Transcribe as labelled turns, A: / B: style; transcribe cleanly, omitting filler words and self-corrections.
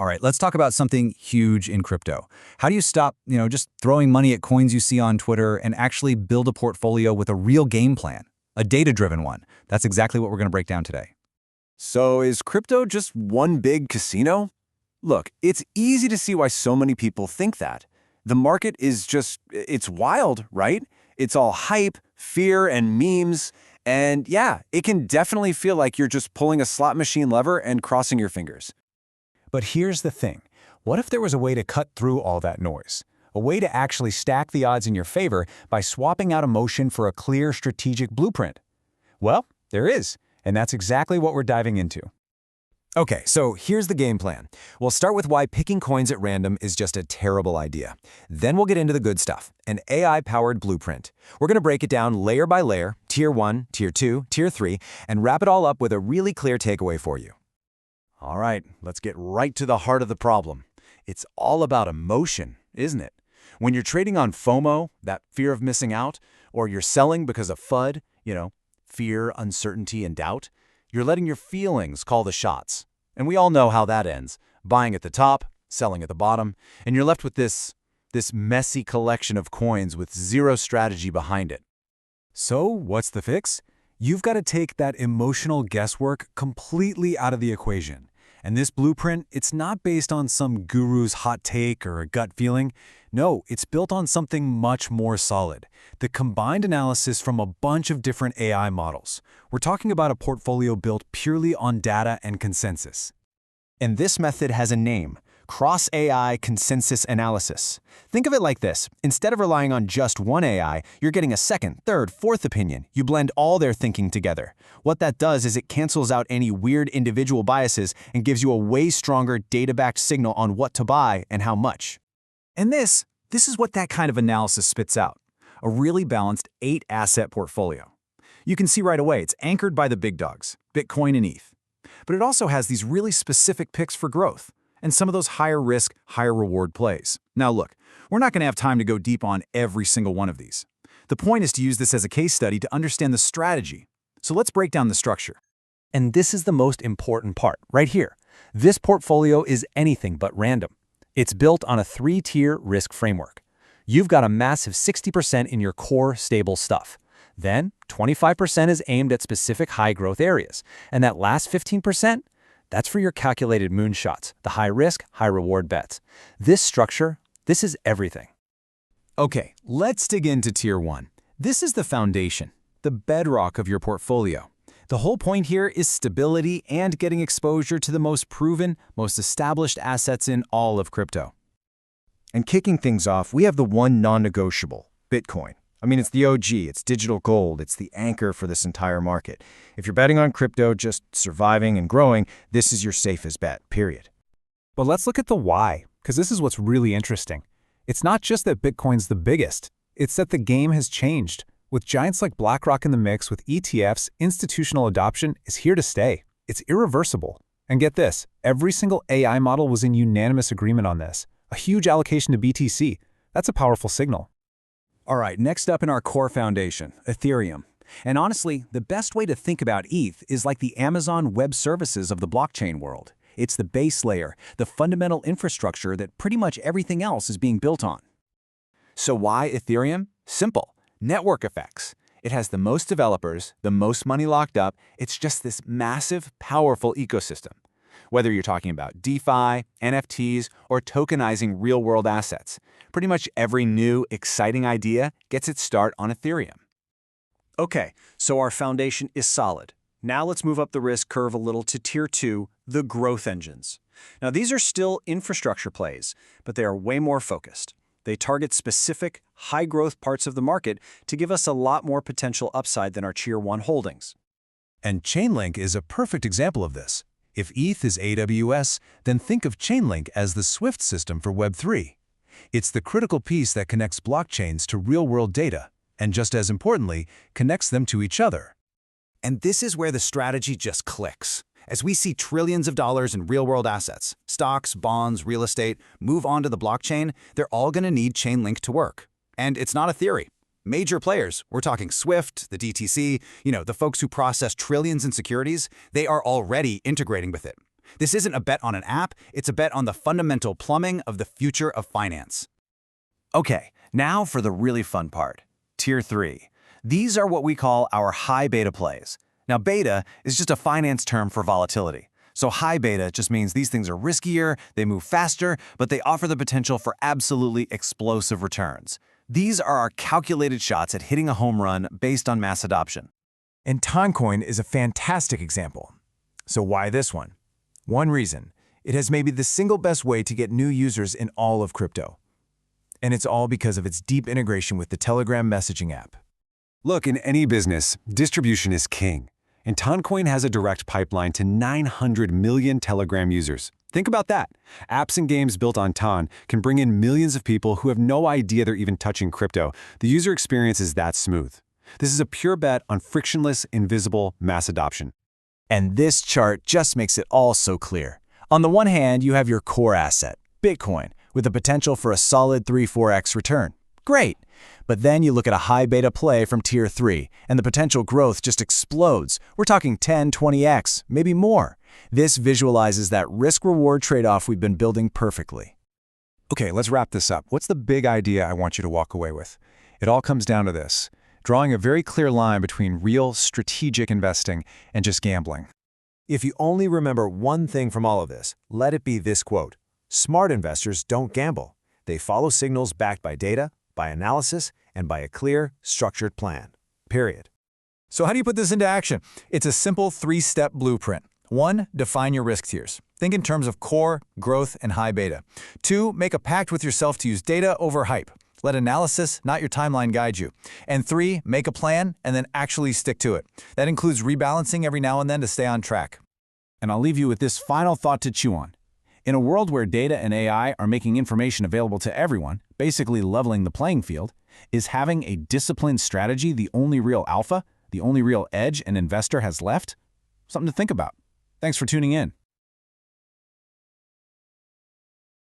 A: All right, let's talk about something huge in crypto. How do you stop, just throwing money at coins you see on Twitter and actually build a portfolio with a real game plan, a data-driven one? That's exactly what we're going to break down today.
B: So is crypto just one big casino? Look, it's easy to see why so many people think that. The market is it's wild, right? It's all hype, fear, and memes. And yeah, it can definitely feel like you're just pulling a slot machine lever and crossing your fingers.
C: But here's the thing. What if there was a way to cut through all that noise? A way to actually stack the odds in your favor by swapping out emotion for a clear strategic blueprint? Well, there is, and that's exactly what we're diving into.
D: Okay, so here's the game plan. We'll start with why picking coins at random is just a terrible idea. Then we'll get into the good stuff, an AI-powered blueprint. We're going to break it down layer by layer, Tier 1, Tier 2, Tier 3, and wrap it all up with a really clear takeaway for you.
B: All right, let's get right to the heart of the problem. It's all about emotion, isn't it? When you're trading on FOMO, that fear of missing out, or you're selling because of FUD, fear, uncertainty, and doubt, you're letting your feelings call the shots. And we all know how that ends. Buying at the top, selling at the bottom, and you're left with this messy collection of coins with zero strategy behind it.
C: So what's the fix? You've got to take that emotional guesswork completely out of the equation. And this blueprint, it's not based on some guru's hot take or a gut feeling. No, it's built on something much more solid. The combined analysis from a bunch of different AI models. We're talking about a portfolio built purely on data and consensus.
D: And this method has a name: Cross-AI Consensus Analysis. Think of it like this. Instead of relying on just one AI, you're getting a second, third, fourth opinion. You blend all their thinking together. What that does is it cancels out any weird individual biases and gives you a way stronger data-backed signal on what to buy and how much.
A: And this is what that kind of analysis spits out: a really balanced 8-asset portfolio. You can see right away it's anchored by the big dogs, Bitcoin and ETH. But it also has these really specific picks for growth and some of those higher risk, higher reward plays. Now look, we're not going to have time to go deep on every single one of these. The point is to use this as a case study to understand the strategy. So let's break down the structure.
C: And this is the most important part, right here. This portfolio is anything but random. It's built on a 3-tier risk framework. You've got a massive 60% in your core stable stuff. Then 25% is aimed at specific high-growth areas. And that last 15%, that's for your calculated moonshots, the high-risk, high-reward bets. This structure, this is everything.
A: Okay, let's dig into Tier 1. This is the foundation, the bedrock of your portfolio. The whole point here is stability and getting exposure to the most proven, most established assets in all of crypto.
E: And kicking things off, we have the one non-negotiable, Bitcoin. It's the OG, it's digital gold, it's the anchor for this entire market. If you're betting on crypto just surviving and growing, this is your safest bet, period.
C: But let's look at the why, because this is what's really interesting. It's not just that Bitcoin's the biggest, it's that the game has changed. With giants like BlackRock in the mix with ETFs, institutional adoption is here to stay. It's irreversible. And get this, every single AI model was in unanimous agreement on this. A huge allocation to BTC. That's a powerful signal.
A: All right, next up in our core foundation, Ethereum. And honestly, the best way to think about ETH is like the Amazon Web Services of the blockchain world. It's the base layer, the fundamental infrastructure that pretty much everything else is being built on. So why Ethereum? Simple. Network effects. It has the most developers, the most money locked up. It's just this massive, powerful ecosystem. Whether you're talking about DeFi, NFTs, or tokenizing real-world assets, pretty much every new, exciting idea gets its start on Ethereum. Okay, so our foundation is solid. Now let's move up the risk curve a little to Tier 2, the growth engines. Now these are still infrastructure plays, but they are way more focused. They target specific, high-growth parts of the market to give us a lot more potential upside than our Tier 1 holdings.
F: And Chainlink is a perfect example of this. If ETH is AWS, then think of Chainlink as the Swift system for Web3. It's the critical piece that connects blockchains to real-world data, and just as importantly, connects them to each other.
A: And this is where the strategy just clicks. As we see trillions of dollars in real-world assets, stocks, bonds, real estate, move onto the blockchain, they're all going to need Chainlink to work. And it's not a theory. Major players, we're talking Swift, the DTC, the folks who process trillions in securities, they are already integrating with it. This isn't a bet on an app, it's a bet on the fundamental plumbing of the future of finance.
C: Okay, now for the really fun part. Tier 3. These are what we call our high beta plays. Now, beta is just a finance term for volatility. So high beta just means these things are riskier, they move faster, but they offer the potential for absolutely explosive returns. These are our calculated shots at hitting a home run based on mass adoption.
B: And Toncoin is a fantastic example. So why this one? One reason, it has maybe the single best way to get new users in all of crypto. And it's all because of its deep integration with the Telegram messaging app.
C: Look, in any business, distribution is king. And Toncoin has a direct pipeline to 900 million Telegram users. Think about that. Apps and games built on Ton can bring in millions of people who have no idea they're even touching crypto. The user experience is that smooth. This is a pure bet on frictionless, invisible mass adoption.
B: And this chart just makes it all so clear. On the one hand, you have your core asset, Bitcoin, with the potential for a solid 3-4x return. Great! But then you look at a high beta play from Tier 3, and the potential growth just explodes. We're talking 10, 20x, maybe more. This visualizes that risk-reward trade-off we've been building perfectly.
F: Okay, let's wrap this up. What's the big idea I want you to walk away with? It all comes down to this: drawing a very clear line between real strategic investing and just gambling.
B: If you only remember one thing from all of this, let it be this quote: "Smart investors don't gamble. They follow signals backed by data, by analysis, and by a clear, structured plan. Period."
G: So how do you put this into action? It's a simple 3-step blueprint. 1. Define your risk tiers. Think in terms of core, growth, and high beta. 2. Make a pact with yourself to use data over hype. Let analysis, not your timeline, guide you. And 3. Make a plan and then actually stick to it. That includes rebalancing every now and then to stay on track.
A: And I'll leave you with this final thought to chew on. In a world where data and AI are making information available to everyone, basically leveling the playing field, is having a disciplined strategy the only real alpha, the only real edge an investor has left? Something to think about. Thanks for tuning in.